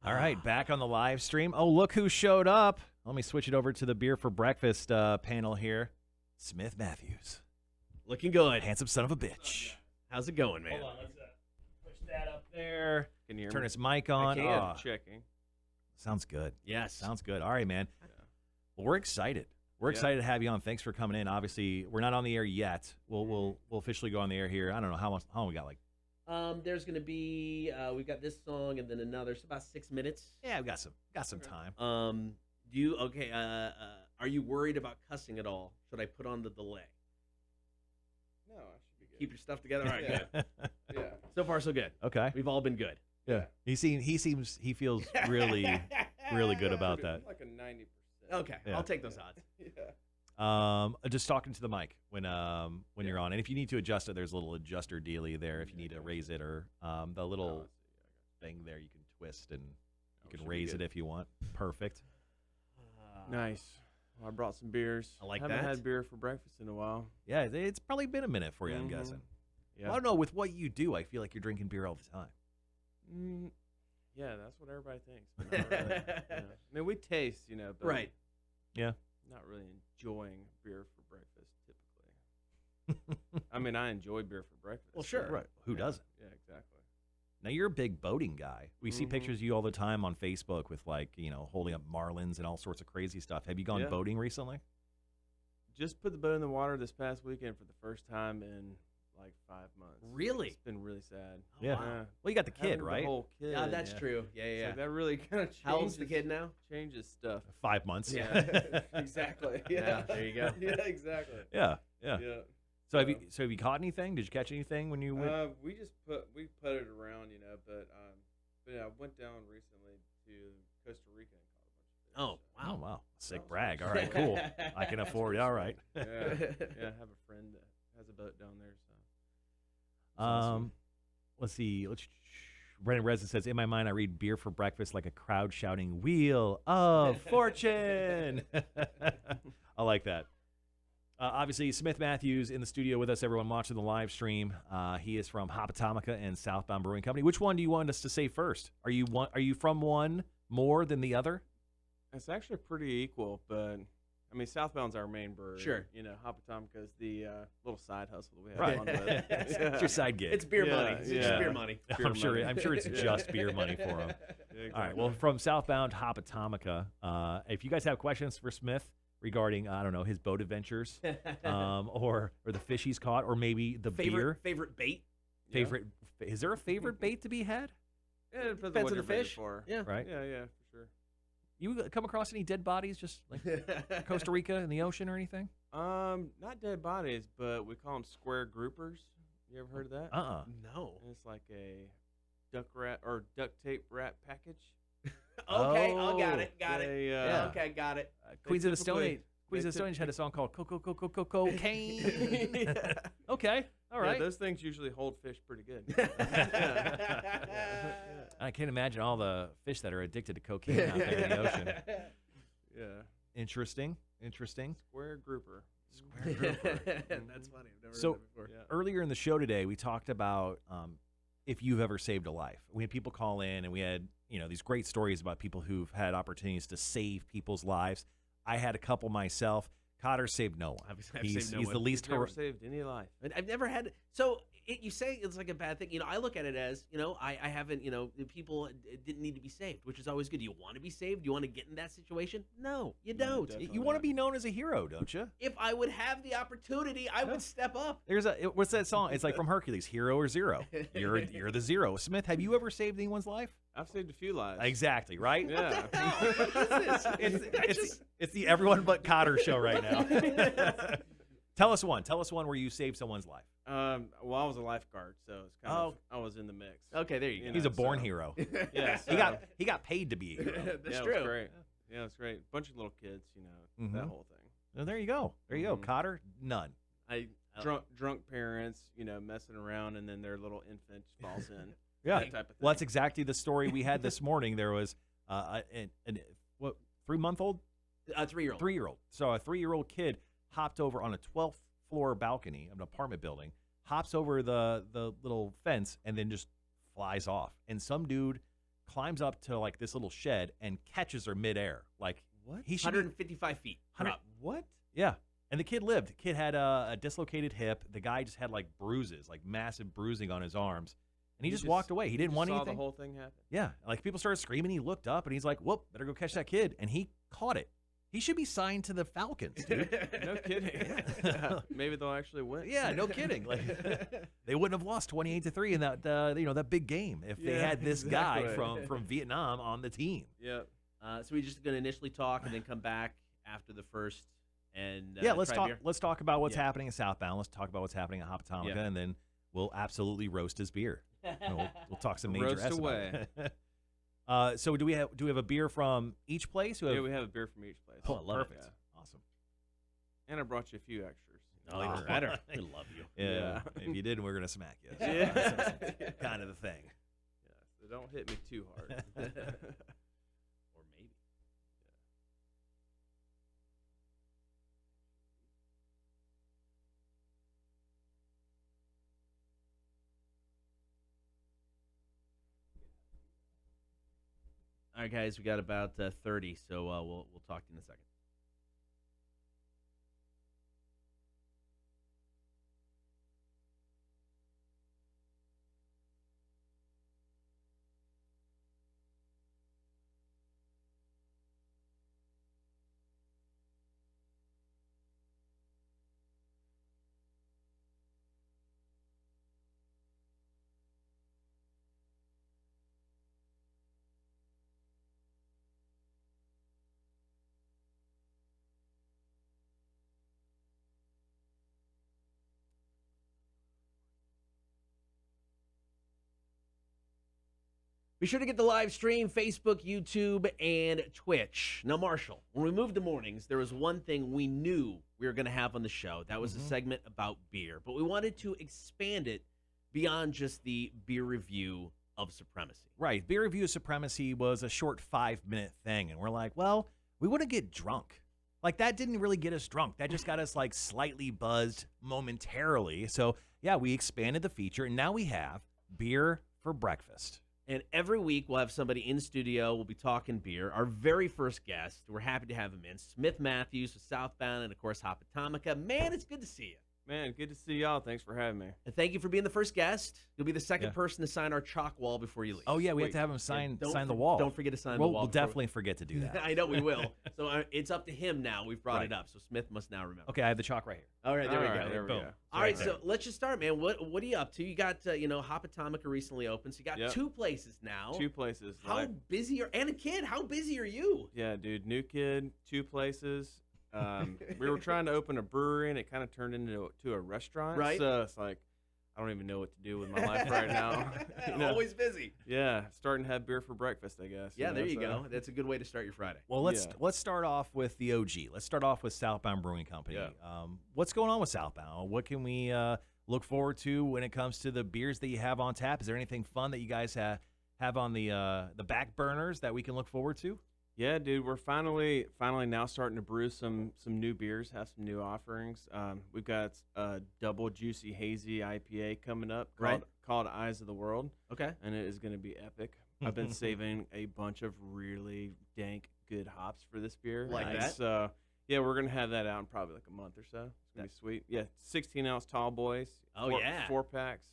All right, back on the live stream. Oh, look who showed up. Let me switch it over to the Beer for Breakfast panel here. Smith Matthews. Looking good. Handsome son of a bitch. How's it going, man? Hold on, let's push that up there. Can you hear Turn me? his mic on. I can. Oh, Checking. sounds good. Yes. Sounds good. All right, man. Yeah. Well, we're excited. We're Yeah. excited to have you on. Thanks for coming in. Obviously, we're not on the air yet. We'll officially go on the air here. I don't know how long we got. Like, There's gonna be we've got this song and then another. It's about 6 minutes. yeah, we got some time. Are you worried about cussing at all? Should I put on the delay? No, I should be good. Keep your stuff together. All right, good. Yeah. So far, so good. Okay. We've all been good. Yeah. He feels really good about that. Like a 90%. Okay, Yeah. I'll take those odds. Yeah. Just talking to the mic when you're on, and if you need to adjust it, there's a little adjuster dealy there. If you need to raise it or the little thing there, you can twist and you can raise it if you want. Perfect. Nice. Well, I brought some beers. I like Haven't that. had beer for breakfast in a while. Yeah, it's probably been a minute for you, I'm Mhm. guessing. Yeah. Well, I don't know. With what you do, I feel like you're drinking beer all the time. Yeah, that's what everybody thinks. But not really. Yeah. I mean, we taste, but Right. Yeah. not really enjoying beer for breakfast typically. I mean, I enjoy beer for breakfast. Well, sure. but- Right. Who doesn't? Yeah, exactly. Now, you're a big boating guy. We see Mhm. pictures of you all the time on Facebook with, like, holding up marlins and all sorts of crazy stuff. Have you gone Yeah. boating recently? Just put the boat in the water this past weekend for the first time in like 5 months. Really? It's been really sad. Yeah. Wow. Well, you got the kid, Having right? The whole kid. Yeah, that's Yeah. true. Yeah, So yeah. that really kind of changes. How old's the kid now? Changes stuff. 5 months. Yeah, exactly. Yeah, there you go. Yeah, exactly. Yeah. Yeah. So have you caught anything? Did you catch anything when you went? We just put it around, but I went down recently to Costa Rica and caught a bunch of fish. Oh, Oh, wow. wow. Sick was brag. nice. All right, cool. I can afford it. All right. Yeah, yeah. I have a friend that has a boat down there, so. It's awesome. Let's see. Brendan Reza says, in my mind, I read beer for breakfast like a crowd shouting, Wheel of Fortune. I like that. Obviously, Smith Matthews in the studio with us, everyone watching the live stream. He is from Atomica and Southbound Brewing Company. Which one do you want us to say first? Are you from one more than the other? It's actually pretty equal, but I mean, Southbound's our main brewery. Sure. Atomica is the little side hustle that we have Right. fun with. It's your side gig. It's beer Yeah, money. It's just yeah. beer money. Beer I'm sure money. it's just beer money for him. Yeah, All right. Well, from Southbound Atomica, if you guys have questions for Smith regarding, I don't know, his boat adventures, or the fish he's caught, or maybe the beer. Favorite bait? Favorite? Is there a favorite bait to be had? Yeah, it depends on Depends what on you're the baited fish. for. Yeah. Right. Yeah, for sure. You come across any dead bodies just like Costa Rica in the ocean or anything? Not dead bodies, but we call them square groupers. You ever heard of that? No. And it's like a duct tape wrap package. Okay, I got it. Got it. They, Yeah. Okay, got it. Queens of the Stone typically- Age. Queens of the Stone Age had a song called Cocaine. Yeah. Okay, all right. Yeah, those things usually hold fish pretty good. I can't imagine all the fish that are addicted to cocaine out there in the ocean. Yeah. Interesting. Square grouper. Square grouper. That's funny. I've never So- heard that before. Yeah. Earlier in the show today, we talked about if you've ever saved a life. We had people call in, and we had these great stories about people who've had opportunities to save people's lives. I had a couple myself. Cotter saved no one. I've He's saved no the one. least Never heroic. saved any life. I've never had. So you say it's like a bad thing. I look at it as I haven't. People didn't need to be saved, which is always good. Do you want to be saved? Do you want to get in that situation? No, you No, don't. definitely You want to not. be known as a hero, don't you? If I would have the opportunity, I would step up. What's that song? It's like from Hercules, Hero or Zero. You're the zero. Smith, have you ever saved anyone's life? I've saved a few lives. Exactly, right? Yeah. What is this? It's the everyone but Cotter show right now. Tell us one where you saved someone's life. Well, I was a lifeguard, so it's kind of I was in the mix. Okay, there you go. He's a know, born so- hero. Yeah, He got paid to be a hero. That's yeah, true. It was great. Yeah, it's great. Bunch of little kids, Mhm. that whole thing. Well, there you go. Mhm. Cotter, none. Drunk parents, messing around, and then their little infant falls in. Yeah. That type of thing. Well, that's exactly the story we had this morning. There was what 3-month-old, 3-year-old. 3-year-old. So a 3-year-old kid hopped over on a 12th floor balcony of an apartment building, hops over the little fence, and then just flies off. And some dude climbs up to like this little shed and catches her midair. Like What? he should be 155 feet. 100 drop. What? Yeah. And the kid lived. The kid had a dislocated hip. The guy just had like bruises, like massive bruising on his arms. And he just walked away. He didn't want saw anything. the whole thing happen. Yeah. Like people started screaming. He looked up and he's like, whoop, better go catch that kid. And he caught it. He should be signed to the Falcons, dude. No kidding. Maybe they'll actually win. Yeah, no kidding. Like they wouldn't have lost 28-3 in that that big game if they Yeah, had this guy exactly. from Vietnam on the team. Yep. So we're just going to initially talk and then come back after the first and Yeah, let's try talk. beer? Let's talk about what's Yeah. happening in Southbound. Let's talk about what's happening at Atomica, Yeah. and then we'll absolutely roast his beer. And we'll talk some major Roast S about away. it. So do we have a beer from each place? Yeah, we have a beer from each place. Oh, I love Perfect. it. Awesome. And I brought you a few extras. Oh, even better. We love you. Yeah. Yeah. If you didn't, we're gonna smack you. So Yeah. that's kind of the thing. Yeah, so don't hit me too hard. Or maybe. All right, guys, we got about 30, so we'll talk to you in a second. Be sure to get the live stream, Facebook, YouTube, and Twitch. Now, Marshall, when we moved to mornings, there was one thing we knew we were going to have on the show. That was a segment about beer. But we wanted to expand it beyond just the beer review of Supremacy. Right. Beer review of Supremacy was a short 5-minute thing, and we're like, well, we want to get drunk. Like that didn't really get us drunk. That just got us like slightly buzzed momentarily. So yeah, we expanded the feature, and now we have beer for breakfast. And every week we'll have somebody in studio. We'll be talking beer. Our very first guest, we're happy to have him in, Smith Matthews with Southbound and, of course, Atomica. Man, it's good to see you. Man, good to see y'all. Thanks for having me. And thank you for being the first guest. You'll be the second Yeah. person to sign our chalk wall before you leave. Oh yeah, we have Sweet. to have him sign Don't the for- wall. Don't forget to sign We'll, the wall. we'll before- definitely forget to do that. I know we will. So it's up to him now. We've brought Right. it up. So Smith must now remember. Okay, I have the chalk right here. All right, there we All go. right, there we Boom. go. All right, so let's just start, man. What are you up to? You got Hop Atomica recently opened, so you got Yep. 2 places now. 2 places. How like- busy are and a kid? How busy are you? Yeah, dude. New kid, 2 places. We were trying to open a brewery, and it kind of turned into a restaurant. Right. So it's like, I don't even know what to do with my life right now. You know? Always busy. Yeah, starting to have beer for breakfast, I guess. Yeah, there you so- go. That's a good way to start your Friday. Well, let's Yeah. start off with the OG. Let's start off with Southbound Brewing Company. Yeah. What's going on with Southbound? What can we look forward to when it comes to the beers that you have on tap? Is there anything fun that you guys have on the back burners that we can look forward to? Yeah, dude, we're finally now starting to brew some new beers, have some new offerings. We've got a double juicy hazy IPA coming up called Eyes of the World, Okay. and it is going to be epic. I've been saving a bunch of really dank good hops for this beer. Like that? So yeah, we're gonna have that out in probably like a month or so. It's gonna be sweet. Yeah, 16-ounce tall boys. Oh, yeah. 4 packs.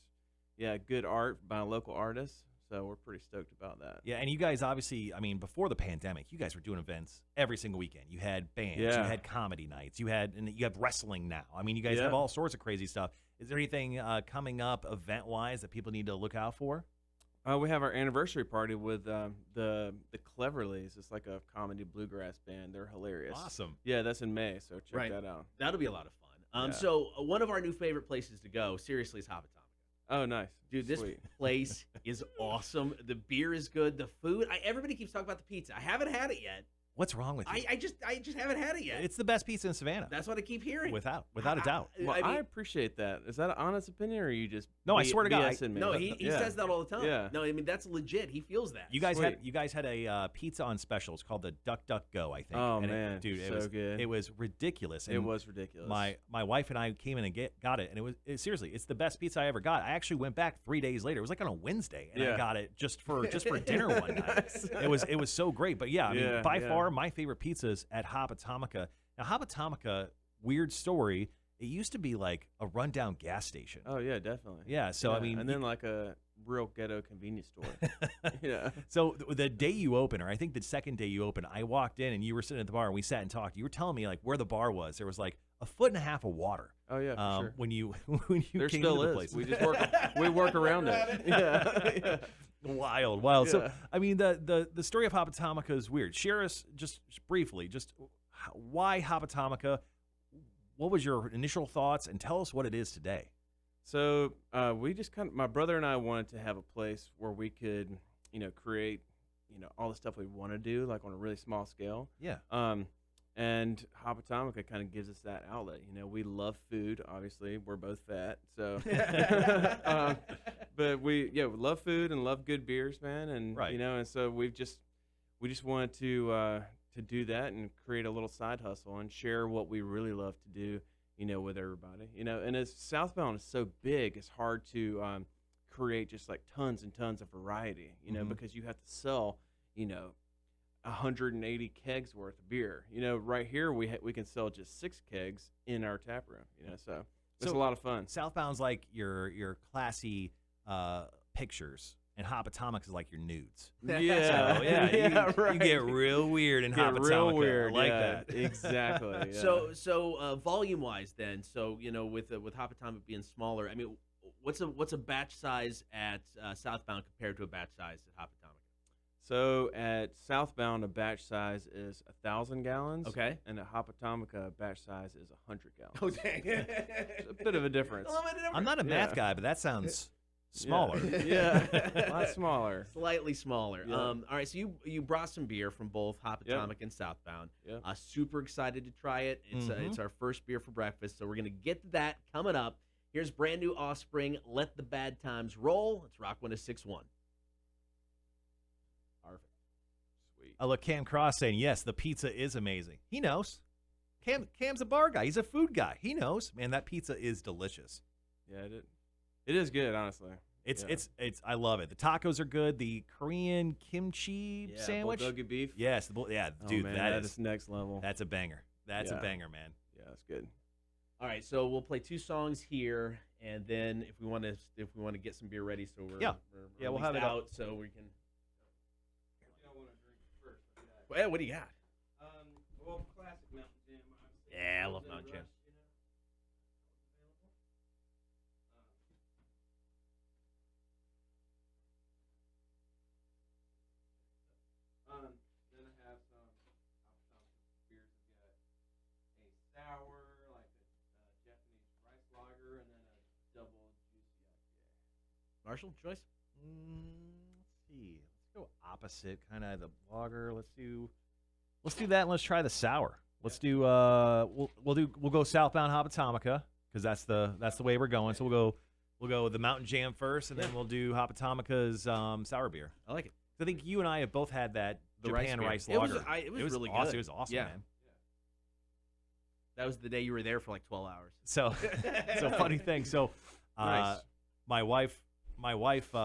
Yeah, good art by a local artist. So we're pretty stoked about that. Yeah, and you guys obviously, I mean, before the pandemic, you guys were doing events every single weekend. You had bands, you Yeah. had comedy nights, you have wrestling now. I mean, you guys Yeah. have all sorts of crazy stuff. Is there anything coming up event-wise that people need to look out for? We have our anniversary party with the Cleverleys. It's like a comedy bluegrass band. They're hilarious. Awesome. Yeah, that's in May, so check Right. that out. That'll be a lot of fun. Yeah. So one of our new favorite places to go, seriously, is Hop Atomica. Oh, nice. Dude, this Sweet. place is awesome. The beer is good. The food, everybody keeps talking about the pizza. I haven't had it yet. What's wrong with you? I just haven't had it yet. It's the best pizza in Savannah. That's what I keep hearing. Without a doubt. Well, I I, mean- appreciate that. Is that an honest opinion, or are you just No, I swear to God, BSing me? No, he Yeah. says that all the time. Yeah. No, I mean that's legit. He feels that. You guys Sweet. had a pizza on special. It's called the Duck Duck Go, I think. Oh, And man, dude, it so was good. It was ridiculous. It And was ridiculous. My wife and I came in and got it, and seriously, it's the best pizza I ever got. I actually went back 3 days later. It was like on a Wednesday, and I Yeah. got it just for dinner one night. It was so great. But yeah, I mean, Yeah, by yeah. far my favorite pizza is at Hop Atomica. Now, Hop Atomica, weird story. It used to be like a rundown gas station. Oh yeah, definitely. Yeah, so I mean, and then like a real ghetto convenience store. Yeah. So the day you open, or I think the second day you open, I walked in and you were sitting at the bar and we sat and talked. You were telling me like where the bar was. There was like a foot and a half of water. Oh yeah, for sure. When you There came still into the is. place. We just work around it. Yeah. Yeah. Wild. So Yeah. I mean the story of Hop Atomica is weird. Share us just briefly, why Hop Atomica? What was your initial thoughts, and tell us what it is today. So we just my brother and I wanted to have a place where we could, create, all the stuff we want to do, like on a really small scale. Yeah. And Hop Atomica kind of gives us that outlet. We love food. Obviously, we're both fat, so. But we love food and love good beers, man. And Right. and so we just wanted to do that and create a little side hustle and share what we really love to do, with everybody. And as Southbound is so big, it's hard to create just like tons and tons of variety, Mhm. because you have to sell, 180 kegs worth of beer. Right here we can sell just 6 kegs in our tap room. So it's a lot of fun. Southbound's like your classy pictures, and Hop Atomica is like your nudes. Yeah, So, yeah, you right. get real weird in Hop Get Atomica. real weird. I like yeah, that. Exactly. Yeah. So volume wise, then, with Hop Atomica being smaller, I mean, what's a batch size at Southbound compared to a batch size at Hop Atomica? So at Southbound, a batch size is 1,000 gallons. Okay. And at Hop Atomica, a batch size is 100 gallons. Oh dang! It's a bit of a difference. I'm not a math guy, but that sounds smaller. Yeah, a lot smaller. Slightly smaller. Yeah. All right, so you brought some beer from both Hop Yep. Atomic and Southbound. Yep. Super excited to try it. Mhm. It's our first beer for breakfast, so we're gonna get to that coming up. Here's brand new Offspring. Let the bad times roll. Let's rock 106.1. Perfect. Sweet. Look, Cam Cross saying, yes, the pizza is amazing. He knows. Cam's a bar guy. He's a food guy. He knows. Man, that pizza is delicious. Yeah, it is good, honestly. It's Yeah. I love it. The tacos are good. The Korean kimchi Yeah, sandwich. bulgogi beef. Yes, Oh, dude, man, that is next level. that's a banger. That's a Yeah. banger, man. Yeah, that's good. All right, so we'll play 2 songs here, and then if we want to get some beer ready, so we're Yeah, we're we'll at have least it out, so we can. Well, what do you got? Well, classic Mountain Jam. Yeah, I love Mountain Jam. Then I have some beers. We've got a sour, like a Japanese rice lager, and then a double juicy IPA. Marshall, choice? Let's see. Let's go opposite, kind of the lager. Let's do that. And let's try the sour. Let's do. We'll go Southbound Hop Atomica because that's the way we're going. So we'll go with the Mountain Jam first, and then we'll do Hop Atomica's sour beer. I like it. I think you and I have both had that The Japan beer. rice It was- lager. it was really awesome. good. It was awesome, Yeah. man. That was the day you were there for like 12 hours. So funny thing. So Nice. my wife,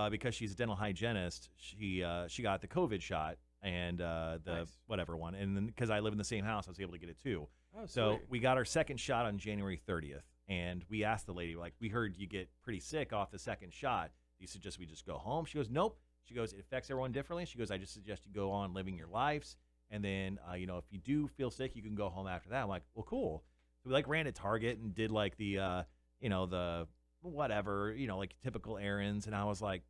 because she's a dental hygienist, she got the COVID shot and the Nice. whatever one, and then because I live in the same house, I was able to get it too. Oh, So sweet. we got our second shot on January 30th, and we asked the lady, like, we heard you get pretty sick off the second shot. Do you suggest we just go home? She goes, nope. She goes, it affects everyone differently. She goes, I just suggest you go on living your lives, and then if you do feel sick, you can go home after that. I'm like, well, cool. So we ran to Target and did like the the whatever, like typical errands, and I was like,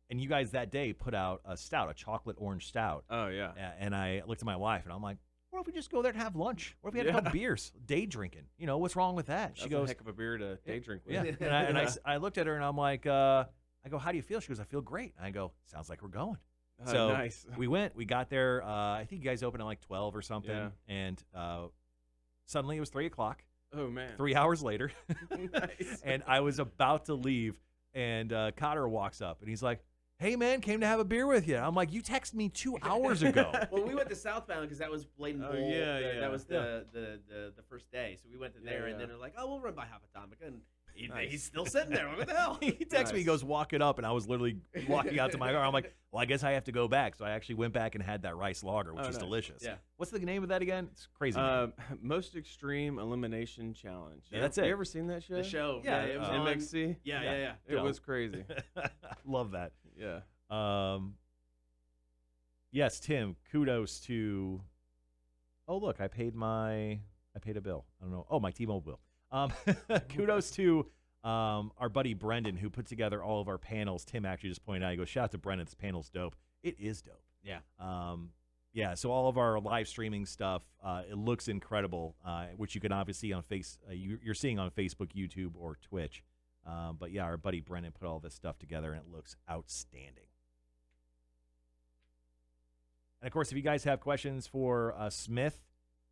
and you guys that day put out a stout, a chocolate orange stout. Oh yeah. And I looked at my wife and I'm like, what if we just go there and have lunch? What if we had a couple beers, day drinking? What's wrong with that? That's She goes, a heck of a beer to day drink with. yeah. And I looked at her and I'm like, I go, how do you feel? She goes, I feel great. I go, sounds like we're going. So nice. we got there. I think you guys opened at like 12 or something. Yeah. And suddenly it was 3 o'clock. Oh man. 3 hours later. Nice. And I was about to leave. And Kotter walks up and he's like, "Hey man, came to have a beer with you." I'm like, "You texted me 2 hours ago." Well, we went to Southbound because that was Bladen Bowl. yeah. That was the first day. So we went to there, and then yeah. they're like, "Oh, we'll run by Atomica," and Nice. he's still sitting there. What the hell? He texts me, he goes, "Walk it up," and I was literally walking out to my car. I'm like, "Well, I guess I have to go back." So I actually went back and had that rice lager, which Oh, was nice. delicious. Yeah. What's the name of that again? It's crazy. name. Most Extreme Elimination Challenge. Yeah, that's it. You ever seen that show? The show. Yeah, it was uh, on. MXC. Yeah. It was crazy. Love that. Yeah. Yes, Tim. Kudos to. Oh, look, I paid a bill. I don't know. Oh, my T-Mobile bill. Kudos to our buddy Brendan, who put together all of our panels. Tim actually just pointed out. He goes, "Shout out to Brendan. This panel's dope." It is dope. Yeah. Yeah. So all of our live streaming stuff, it looks incredible, which you can obviously see on you're seeing on Facebook, YouTube, or Twitch. But yeah, our buddy Brendan put all this stuff together, and it looks outstanding. And of course, if you guys have questions for Smith,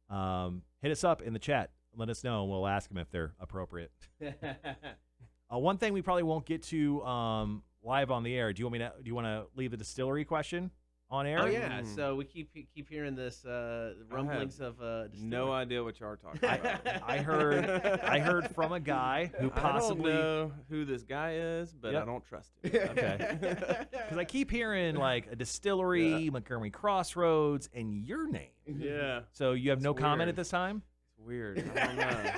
hit us up in the chat. Let us know, and we'll ask them if they're appropriate. One thing we probably won't get to live on the air. Do you want to leave the distillery question on air? Oh yeah. So we keep hearing this rumblings of No idea what you are talking about. I heard from a guy who possibly. I don't know who this guy is, but Yep. I don't trust him. Okay. Because I keep hearing like a distillery, Montgomery Crossroads, and your name. Yeah. So you have no It's comment weird. at this time? It's weird. I don't know.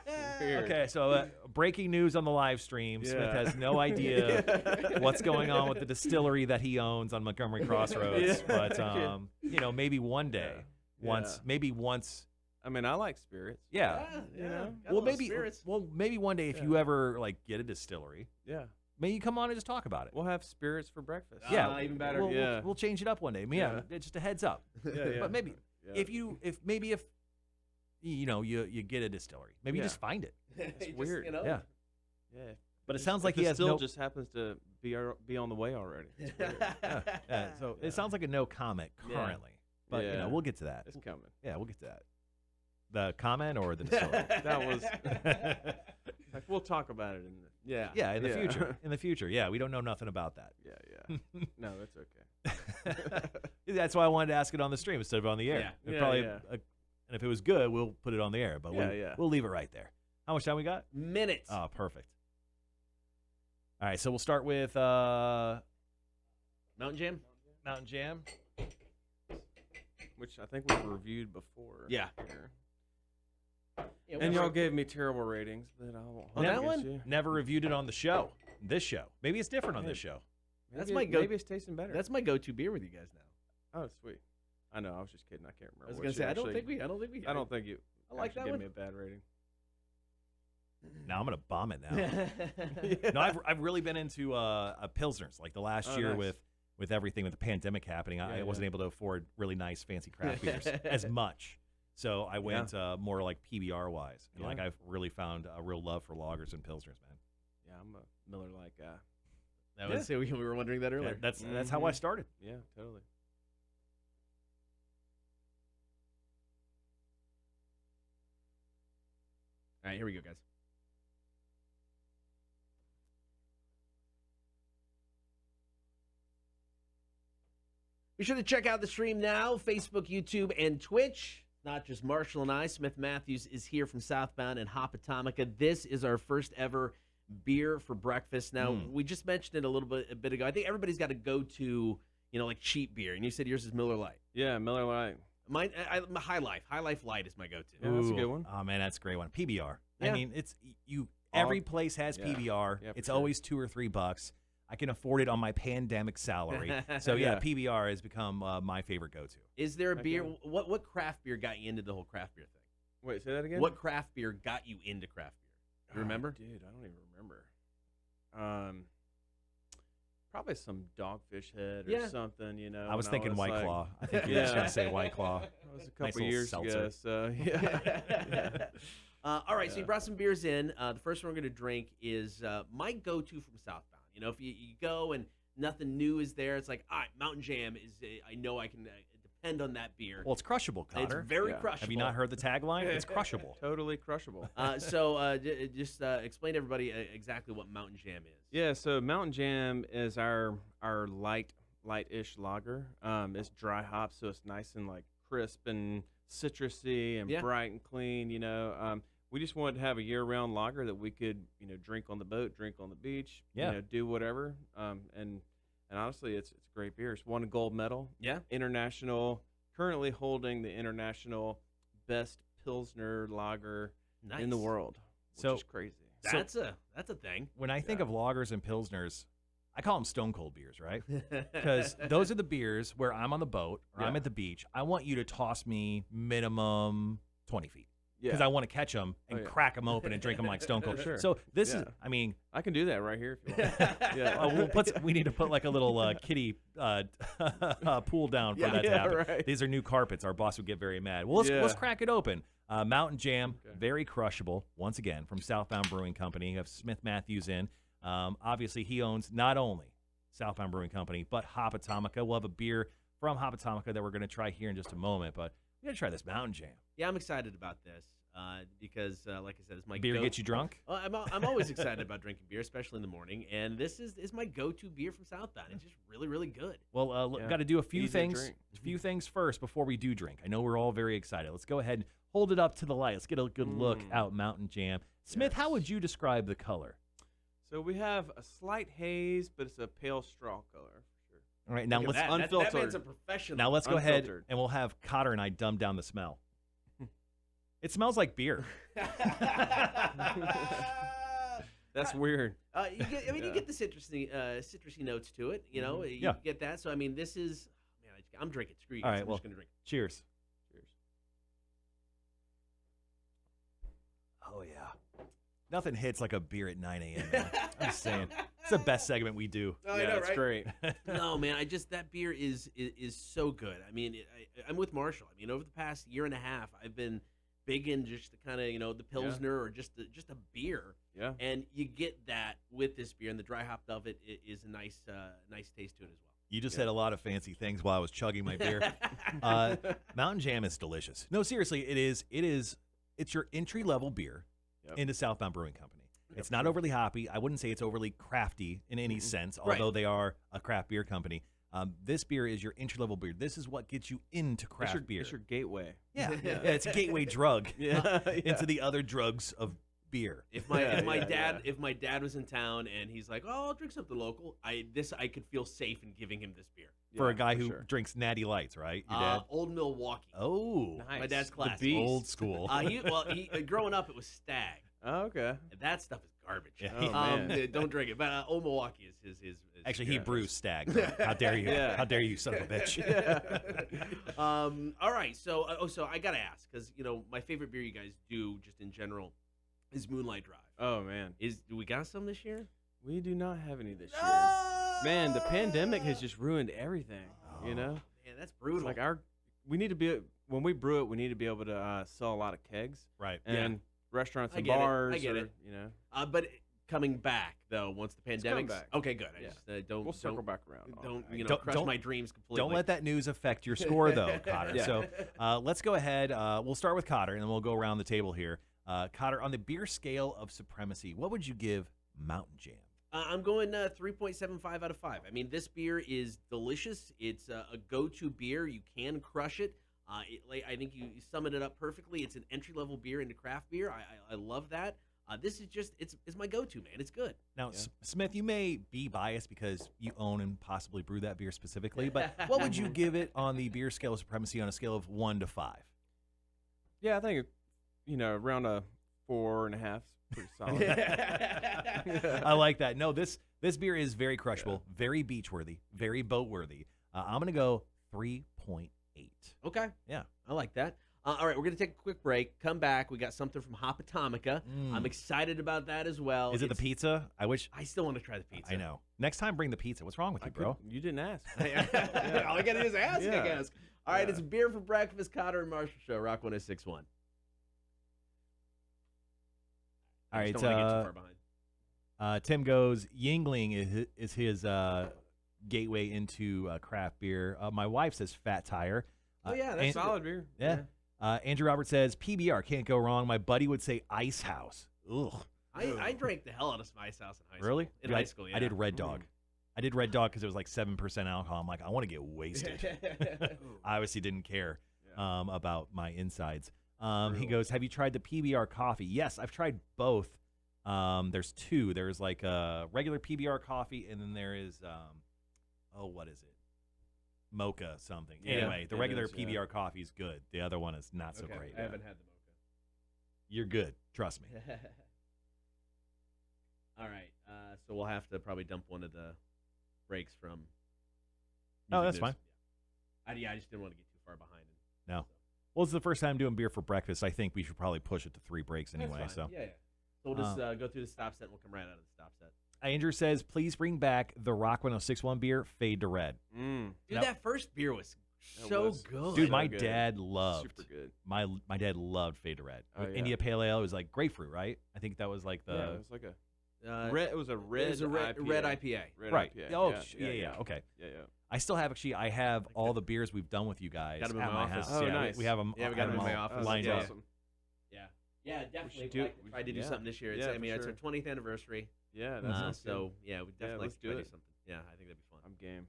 It's weird. Okay, so breaking news on the live stream. Smith Yeah. has no idea what's going on with the distillery that he owns on Montgomery Crossroads. Yeah. But maybe one day, Yeah. maybe once. I mean, I like spirits. Yeah. Yeah. You know? Got Well, those spirits. maybe one day if Yeah. you ever like get a distillery, Yeah. maybe you come on and just talk about it. We'll have spirits for breakfast. Yeah, even better. We'll change it up one day. I mean, yeah, just a heads up. Yeah. But maybe Yeah. if you get a distillery, maybe you Yeah. just find it. It's weird. Yeah. Yeah. But it Just- sounds like if he the has still no. just happens to be on the way already. It's weird. Yeah, so it sounds like a no comment Yeah. currently, but Yeah. we'll get to that. It's coming. Yeah, we'll get to that. The comment or the distillery? That was like we'll talk about it in the Yeah, in the Yeah. future. In the future, yeah, we don't know nothing about that. yeah. No, that's okay. That's why I wanted to ask it on the stream instead of on the air. Yeah. It Yeah, probably, yeah. and if it was good, we'll put it on the air. But Yeah. we'll leave it right there. How much time we got? Minutes. Oh, perfect. All right, so we'll start with Mountain Mountain Jam. Jam. Which I think we've reviewed before. Yeah. here. Yeah, And we're- y'all gave me terrible ratings, but I won't. On that hold one? against you. Never reviewed it on the show. This show. Maybe it's different on Hey. this show. That's Maybe my go- Maybe it's tasting better. That's my go-to beer with you guys now. Oh, sweet. I know. I was just kidding. I can't remember. I was what gonna you say I don't actually- think we. I don't think you. I like actually that gave one. me a bad rating. Now I'm gonna bomb it now. No, I've really been into pilsners. Like the last Oh, year nice. with everything with the pandemic happening, I Yeah, wasn't able to afford really nice fancy craft beers as much. So I went more like PBR wise, and like Yeah. I've really found a real love for lagers and pilsners, man. Yeah, I'm a Miller Lite guy. That was we were wondering that earlier. That's how I started. Yeah, totally. All right, here we go, guys. Be sure to check out the stream now, Facebook, YouTube, and Twitch. Not just Marshall and I. Smith Matthews is here from Southbound and Atomica. This is our first ever beer for breakfast. Now, we just mentioned it a bit ago. I think everybody's got to go to, like cheap beer. And you said yours is Miller Lite. Yeah, Miller Lite. Mine, High Life. High Life Light is my go-to. Yeah, that's a good Ooh. one. Oh man, that's a great one. PBR. I Yeah. mean, it's every All- place has yeah. PBR. Yeah, for It's sure. always $2 or $3. I can afford it on my pandemic salary. So yeah, Yeah. PBR has become my favorite go-to. Is there a Heck beer? yeah. What craft beer got you into the whole craft beer thing? Wait, say that again. What craft beer got you into craft beer? You remember? Dude, I don't even remember. Probably some Dogfish Head or Yeah. something. I was when thinking White like- Claw. I think you were just Yeah. gonna say White Claw. That was a Nice couple little years seltzer. ago, so yeah. All right, so you Yeah. brought some beers in. The first one we're going to drink is my go-to from Southbound. If you go and nothing new is there. It's like, all right, Mountain Jam is. I know I can depend on that beer. Well, it's crushable, Kotter. It's very Yeah. crushable. Have you not heard the tagline? It's crushable. Totally crushable. So just explain to everybody exactly what Mountain Jam is. Yeah, so Mountain Jam is our light-ish lager. It's dry hop, so it's nice and like crisp and citrusy and Yeah. bright and clean. We just wanted to have a year-round lager that we could, drink on the boat, drink on the beach, Yeah. do whatever. And honestly, it's a great beer. It's won a gold medal. Yeah. International, currently holding the international best Pilsner lager Nice. in the world, which So- is crazy. That's a thing. When I think of lagers and pilsners, I call them stone cold beers, right? Because those are the beers where I'm on the boat or I'm Yeah. at the beach. I want you to toss me minimum 20 feet. Yeah. Because I want to catch them and Oh, yeah. crack them open and drink them like Stone Cold. Sure. So this is, Yeah. I mean, I can do that right here if you want. Yeah. we need to put like a little kiddie pool down for that to happen. Right. These are new carpets. Our boss would get very mad. Well, let's Yeah. crack it open. Mountain Jam, Okay. very crushable. Once again, from Southbound Brewing Company. You have Smith Matthews in. Obviously, he owns not only Southbound Brewing Company, but Hop Atomica. We'll have a beer from Hop Atomica that we're going to try here in just a moment. But we got to try this Mountain Jam. Yeah, I'm excited about this because, like I said, it's my Beer get you drunk? I'm always excited about drinking beer, especially in the morning. And this is my go-to beer from Southbound. It's just really, really good. Well, Yeah. got to do a few Easy to things. drink. A few things first before we do drink. I know we're all very excited. Let's go ahead and hold it up to the light. Let's get a good look out Mountain Jam. Smith, how Yes. would you describe the color? So we have a slight haze, but it's a pale straw color for sure. All right, now Look at let's that man's a unfiltered. professional. now let's go ahead Unfiltered. and we'll have Kotter and I dumb down the smell. It smells like beer. That's weird. You get the citrusy notes to it. You know, you Yeah. get that. So I mean, this is man. I'm drinking. Screw you. All guys. right, I'm well- just gonna drink. Cheers. Cheers. Oh yeah. Nothing hits like a beer at 9 a.m. man. I'm just saying. It's the best segment we do. Oh, yeah, it's great. No, man, that beer is so good. I mean, I'm with Marshall. I mean, over the past year and a half, I've been big in just the kind of the Pilsner or just a beer, Yeah. and you get that with this beer, and the dry hopped of it is a nice taste to it as well. You just said a lot of fancy things while I was chugging my beer. Mountain Jam is delicious. No, seriously, it is. It's your entry level beer Yep. into Southbound Brewing Company. It's not overly hoppy. I wouldn't say it's overly crafty in any sense, Right. although they are a craft beer company. This beer is your entry level beer. This is what gets you into craft beer. It's your gateway. Yeah, it's a gateway drug Yeah. into the other drugs of beer. If Yeah, my yeah. dad my dad was in town and he's like, oh, I'll drink something local, I could feel safe in giving him this beer. For a Yeah, guy for who sure. drinks Natty Lights, right? Your dad? Old Milwaukee. Oh, Nice. My dad's The classic. beast. old school. Growing up, it was Stag. Oh, okay. That stuff is garbage. Yeah. Oh, man. Don't drink it. But Old Milwaukee is his Actually, he Yeah. brews Stag. So how dare you? Yeah. How dare you, son of a bitch? All right. So so I gotta ask because my favorite beer you guys do just in general is Moonlight Drive. Oh man, Do we got some this year? we do not have any this year. Man, the pandemic has just ruined everything. You know, Man, that's it's brutal. like we need to be when we brew it, we need to be able to sell a lot of kegs Right. and restaurants I and get it. bars. I get it. You know, But coming back though, once the coming pandemic. back. Okay, good. I Yeah. just don't we'll circle don't, back around. on don't that. crush Don't- my dreams completely. Don't let that news affect your score, though, Kotter. Yeah. So let's go ahead. We'll start with Kotter, and then we'll go around the table here. Kotter, on the beer scale of supremacy, what would you give Mountain Jam? I'm going 3.75 out of 5. I mean, this beer is delicious. It's a go-to beer. You can crush it. I think you summed it up perfectly. It's an entry-level beer into craft beer. I love that. This is just it's my go-to, man. It's good. Now, Yeah. Smith, you may be biased because you own and possibly brew that beer specifically, but what would you give it on the beer scale of supremacy on a scale of 1 to 5? Yeah, I think around a 4.5 is pretty solid. I like that. No, this beer is very crushable, very beach worthy, very boat worthy. I'm gonna go 3.8. Okay. Yeah. I like that. All right, we're going to take a quick break. Come back. We got something from Hop Atomica. I'm excited about that as well. Is it the pizza? I wish. I still want to try the pizza. I know. Next time, bring the pizza. What's wrong with you, bro? You didn't ask. All I got to do is ask, Yeah. I guess. All right, Yeah. it's Beer for Breakfast, Kotter and Marshall Show, Rock 106.1. All right. Don't want to get too far behind. Tim goes, Yingling is his gateway into craft beer. My wife says Fat Tire. Oh, yeah, that's and- Solid beer. Yeah. Andrew Robert says PBR, can't go wrong. My buddy would say Ice House. Ugh. I drank the hell out of some Ice House in high school. Really? In Dude, high school, yeah. I did Red Dog. I did Red Dog because it was like 7% alcohol. I'm like, I want to get wasted. I obviously didn't care about my insides. He goes, have you tried the PBR coffee? Yes, I've tried both. There's two. There's like a regular PBR coffee, and then there is, what is it? Mocha something. Yeah, Anyway, the it regular is, yeah. PBR coffee is good. The other one is not so Okay, great. I haven't had the You're good. Trust me. mocha. All right. So we'll have to probably dump one of the breaks from. Oh, music that's news. fine. I just didn't want to get too far behind. No. Well, it's the first time doing beer for breakfast. I think we should probably push it to 3 breaks That's anyway. fine. So yeah. So we'll just go through the stop set and we'll come right out of the stop set. Andrew says, please bring back the Rock 1061 beer, Fade to Red. Dude, That- that first beer was That so was good. Dude, so my good. dad loved. Super good. My dad loved Fade to Red. Oh, yeah. India Pale Ale was like grapefruit, right? I think that was like the Yeah, it was like a red. it was a red. It was a red IPA. Red right. IPA. Oh, yeah, yeah. Okay. Yeah. I still have I have all the beers we've done with you guys Got 'em in at my my office. house. Oh, yeah, nice. we have them. Yeah, we got 'em in my office. lined Yeah. up. Awesome. Yeah, definitely. should do- like to try to do yeah. something this year. Yeah, I for mean, it's sure. our 20th anniversary. Yeah, that Mhm. sounds good. So yeah, we definitely let's like to try do to it. do something. Yeah, I think that'd be fun. I'm game.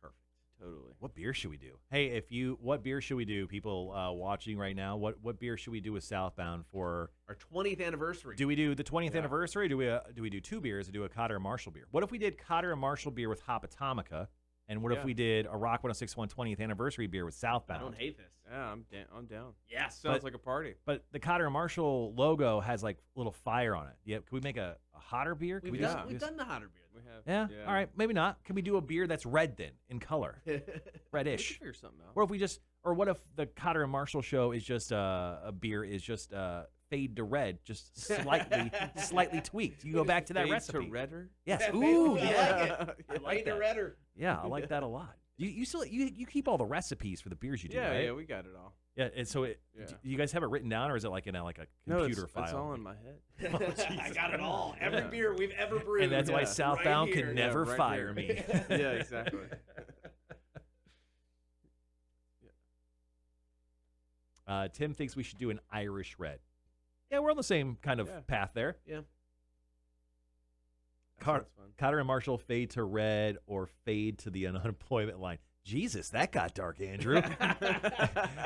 Perfect. Totally. What beer should we do? Hey, what beer should we do? People watching right now, what beer should we do with Southbound for? Our 20th anniversary. Do we do the 20th Yeah. anniversary? Or do we do 2 beers? Or do a Kotter and Marshall beer? What if we did Kotter and Marshall beer with Hop Atomica? And what if Yeah. we did a Rock 1061 20th anniversary beer with I Southbound? don't hate this. Yeah, I'm down. Yes. Sounds like a party. But the Kotter and Marshall logo has like a little fire on it. Yeah, can we make a hotter beer? Can We've we done, just- we've done the hotter beer. We have. Yeah? All right, maybe not. Can we do a beer that's red then in color, though. We can reddish? figure something out. Or if we just, or what if the Kotter and Marshall show is just a beer is just fade to red, just slightly tweaked. You go back to that Fade recipe. To redder. Yes. Fade Ooh, to- I yeah. like it. I like Fade to that. redder. Yeah, I like that a lot. You still you keep all the recipes for the beers you do, Yeah, right? yeah, we got it all. Yeah, and so do you guys have it written down, or is it like in a computer file? It's all in my head. I got it all. Every Yeah. beer we've ever brewed. And that's why Yeah. Southbound Right can here. never right fire here. me. Yeah, exactly. Tim thinks we should do an Irish red. Yeah, we're on the same kind of Yeah. path there. Yeah. That Car- sounds fun. Kotter and Marshall fade to red or fade to the unemployment line. Jesus, that got dark, Andrew.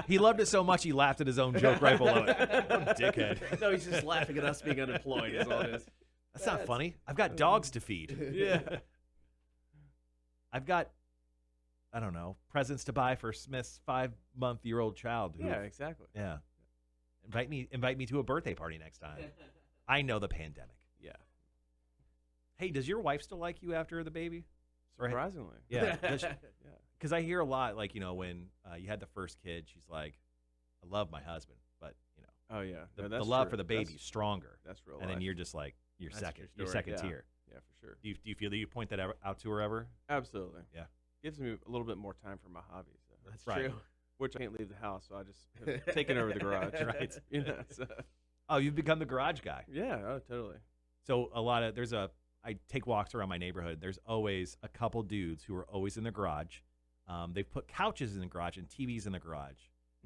He loved it so much he laughed at his own joke right below it. Dickhead. No, he's just laughing at us being unemployed. Is all it is. That's not funny. I've got dogs to feed. Yeah. I've got, I don't know, presents to buy for Smith's 5-month-old child. Who, Yeah, exactly. yeah. Invite me to a birthday party next time. I know the pandemic. Yeah. Hey, does your wife still like you after the baby? Or- Surprisingly. Yeah. Yeah. Because I hear a lot, like, when you had the first kid, she's like, I love my husband, but, Oh yeah. the, No, the that's love true. for the baby's stronger. That's real. And then life. you're just like, you're That's second, your you're story, second yeah. tier. Yeah, for sure. Do you feel that you point that out to her ever? Absolutely. Yeah. Gives me a little bit more time for my hobbies. So. That's Right. true. Which I can't leave the house, so I just have taken over the garage. Right. So, Oh, you've become the garage guy. yeah. Oh, totally. So I take walks around my neighborhood. There's always a couple dudes who are always in the garage. They've put couches in the garage and TVs in the garage,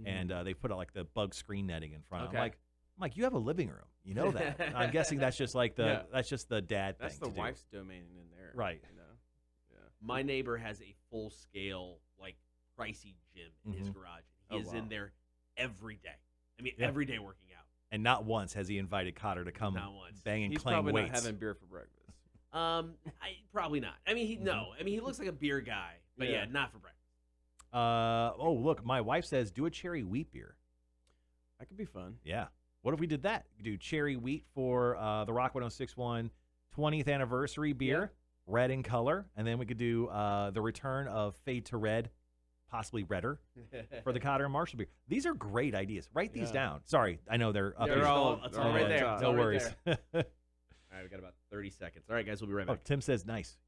and they put like the bug screen netting in front. Okay. I'm like, you have a living room. You know that. I'm guessing that's just like Yeah. that's just the dad That's thing. the to do. wife's domain in there. Right. You know. Yeah. My neighbor has a full scale, like pricey gym in his Mhm. garage. He Oh, is wow. in there every day. I mean, Yeah. every day working out. And not once has he invited Cotter to come Not once. bang and He's clang probably weights. not having beer for breakfast. Probably not. I mean, no. I mean, he looks like a beer guy, but yeah, Yeah. not for breakfast. Oh, look, my wife says do a cherry wheat beer. That could be fun. Yeah. What if we did that? Do cherry wheat for the Rock 1061 20th anniversary beer, red in color, and then we could do the return of Fade to Red, possibly redder, for the Kotter and Marshall beer. These are great ideas. Write these Yeah. down. Sorry, I know they're up They're here. all- it's all right there. No It's all right worries. All right, we got about 30 seconds. All right, guys, we'll be right Oh, back. Tim says nice.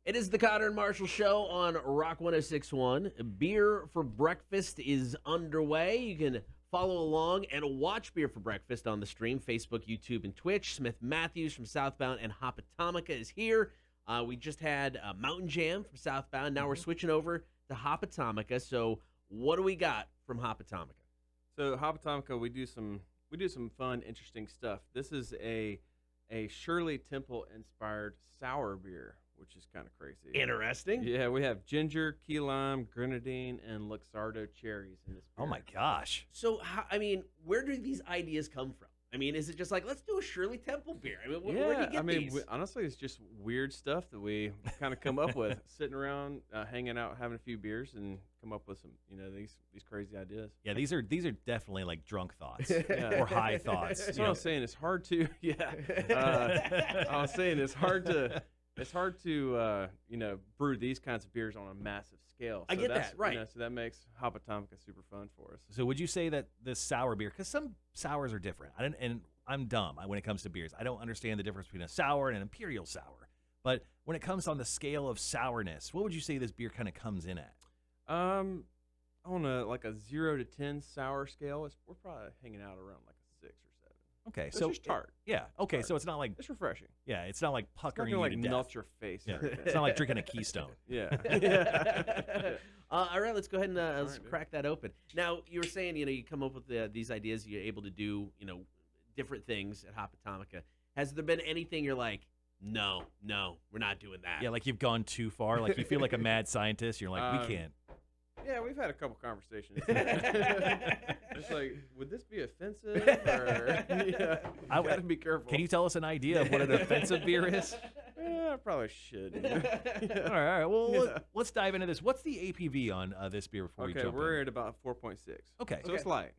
It is the Kotter and Marshall Show on Rock 106.1. Beer for Breakfast is underway. You can follow along and watch Beer for Breakfast on the stream, Facebook, YouTube, and Twitch. Smith Matthews from Southbound and Atomica is here. We just had Mountain Jam from Southbound. Now we're switching over to Atomica. So what do we got from Atomica? So Atomica, we do some fun, interesting stuff. This is a Shirley Temple inspired sour beer, which is kind of crazy. Interesting. Yeah, we have ginger, key lime, grenadine, and Luxardo cherries in this beer. Oh my gosh. So, where do these ideas come from? I mean, is it just like, let's do a Shirley Temple beer? I mean, where do you get these? Honestly, it's just weird stuff that we kind of come up with, sitting around, hanging out, having a few beers, and come up with some, these crazy ideas. Yeah, these are definitely like drunk thoughts or high thoughts. That's what I'm saying. It's hard to, I was saying it's hard to brew these kinds of beers on a massive scale. I get that, right. So that makes Atomica super fun for us. So would you say that this sour beer, because some sours are different, and I'm dumb when it comes to beers. I don't understand the difference between a sour and an imperial sour. But when it comes on the scale of sourness, what would you say this beer kind of comes in at? On a 0 to 10 sour scale, we're probably hanging out around like a 6 or 7. Okay, so it's just tart. Yeah. Okay, tart. so it's not like it's refreshing. Yeah, it's not like puckering you to death. Melt your face. Yeah. It's not like drinking a Keystone. Yeah. All right, let's go ahead and let's crack that open. Now, you were saying, you come up with these ideas, you're able to do, different things at Atomica. Has there been anything you're like, no, we're not doing that? Yeah, like you've gone too far. Like you feel like a mad scientist. You're like, we can't. Yeah, we've had a couple conversations. It's like, would this be offensive? Or, I gotta be careful. Can you tell us an idea of what an offensive beer is? Yeah, I probably should. All right. Well, let's dive into this. What's the APV on this beer before we jump in? Okay, we're at about 4.6. Okay. So it's light.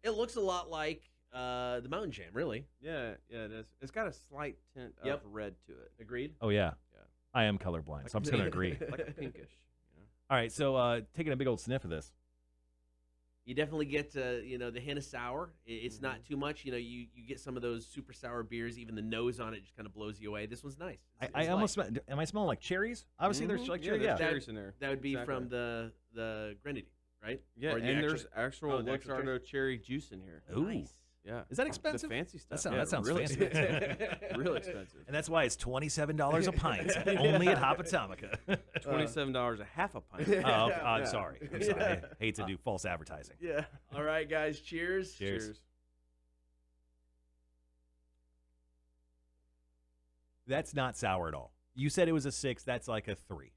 It looks a lot like the Mountain Jam, really. Yeah, it is. It's got a slight tint of red to it. Agreed? Oh, yeah. I am colorblind, so I'm just going to agree. Like a pinkish. All right, so taking a big old sniff of this. You definitely get, the hint of sour. It's not too much. You get some of those super sour beers, even the nose on it just kind of blows you away. This one's nice. I almost smell, am I smelling like cherries? Obviously, there's like cherries. There's cherries in there. That would be from the grenadine, right? Yeah, and there's actual Luxardo cherry juice in here. Ooh. Nice. Yeah. Is that expensive? The fancy stuff. That sounds really fancy. Real expensive. And that's why it's $27 a pint, only at Atomica. $27 a half a pint. Oh, I'm sorry. I hate to do false advertising. Yeah. All right, guys. Cheers. Cheers. That's not sour at all. You said it was a 6. That's like a 3.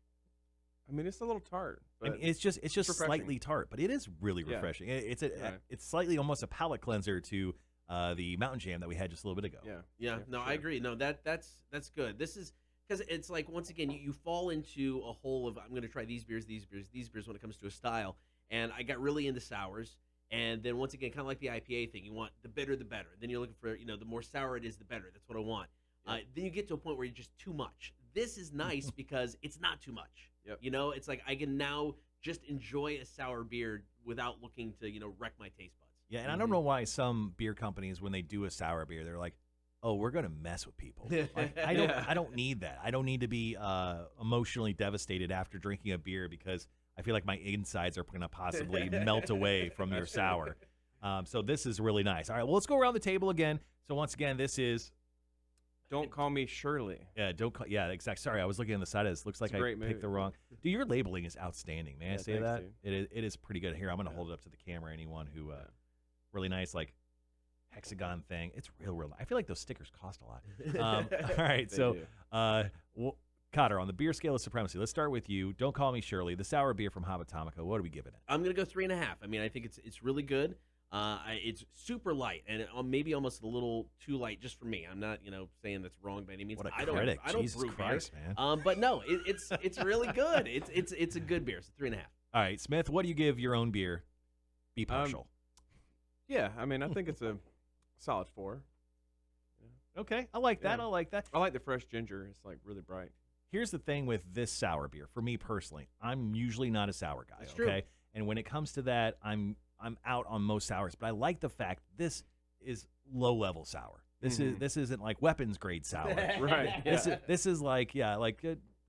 I mean, it's a little tart. But it's just slightly tart, but it is really refreshing. It's slightly almost a palate cleanser to the Mountain Jam that we had just a little bit ago. Yeah. No, sure. I agree. No, that's good. This is because it's like, once again, you fall into a hole of, I'm going to try these beers when it comes to a style, and I got really into sours. And then once again, kind of like the IPA thing, you want the bitter, the better. Then you're looking for, the more sour it is, the better. That's what I want. Then you get to a point where you're just too much. This is nice because it's not too much. Yep. It's like I can now just enjoy a sour beer without looking to, wreck my taste buds. Yeah, and I don't know why some beer companies, when they do a sour beer, they're like, oh, we're going to mess with people. Like, I don't need that. I don't need to be emotionally devastated after drinking a beer because I feel like my insides are going to possibly melt away from your sour. So this is really nice. All right, well, let's go around the table again. So once again, this is... Don't call me Shirley. Yeah, exactly. Sorry, I was looking on the side of this. Looks like I picked the wrong. Dude, your labeling is outstanding. May I say that? It is pretty good. Here, I'm going to hold it up to the camera. Anyone who, really nice, like, hexagon thing. It's real. I feel like those stickers cost a lot. All right, so, Kotter, on the beer scale of supremacy, let's start with you. Don't call me Shirley. The sour beer from Atomica, what are we giving it? I'm going to go 3.5. I mean, I think it's really good. It's super light and maybe almost a little too light just for me. I'm not, saying that's wrong by any means. What a critic! I don't Jesus brew Christ, beer. man. But no, it's really good. It's a good beer. It's a 3.5. All right, Smith, what do you give your own beer? Be partial. Yeah, I mean, I think it's a solid 4. Yeah. Okay, I like that. Yeah. I like that. I like the fresh ginger. It's like really bright. Here's the thing with this sour beer. For me personally, I'm usually not a sour guy. That's okay, true. And when it comes to that, I'm out on most sours, but I like the fact this is low level sour. This isn't like weapons grade sour. Right. This is like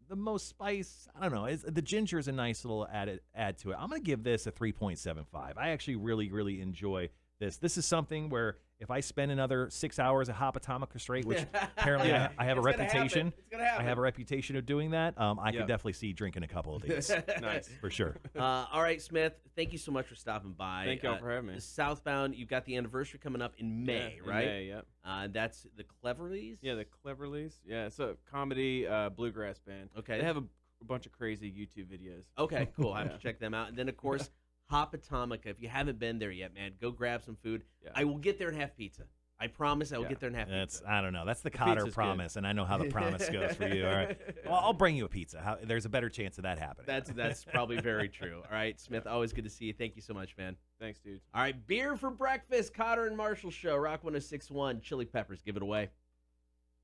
the most spice. I don't know. The ginger is a nice little add to it. I'm going to give this a 3.75. I actually really enjoy this. This is something where if I spend another 6 hours at Atomica straight, which apparently I have a reputation. It's gonna happen. I have a reputation of doing that. I could definitely see drinking a couple of these. Nice. For sure. All right, Smith, thank you so much for stopping by. Thank y'all for having me. Southbound, you've got the anniversary coming up in May, In right? May, yep. That's the Cleverleys? Yeah, the Cleverleys. Yeah, it's a comedy bluegrass band. Okay. They have a bunch of crazy YouTube videos. Okay, cool. I have to check them out. And then, of course, Atomica. If you haven't been there yet, man, go grab some food. Yeah. I will get there and have pizza. I promise I will get there and have That's pizza. I don't know. That's the Kotter pizza's promise, and I know how the promise goes for you. All right. Well, I'll bring you a pizza. There's a better chance of that happening. That's probably very true. All right, Smith, always good to see you. Thank you so much, man. Thanks, dude. All right, beer for breakfast, Kotter and Marshall show, Rock 106.1, Chili Peppers, give it away.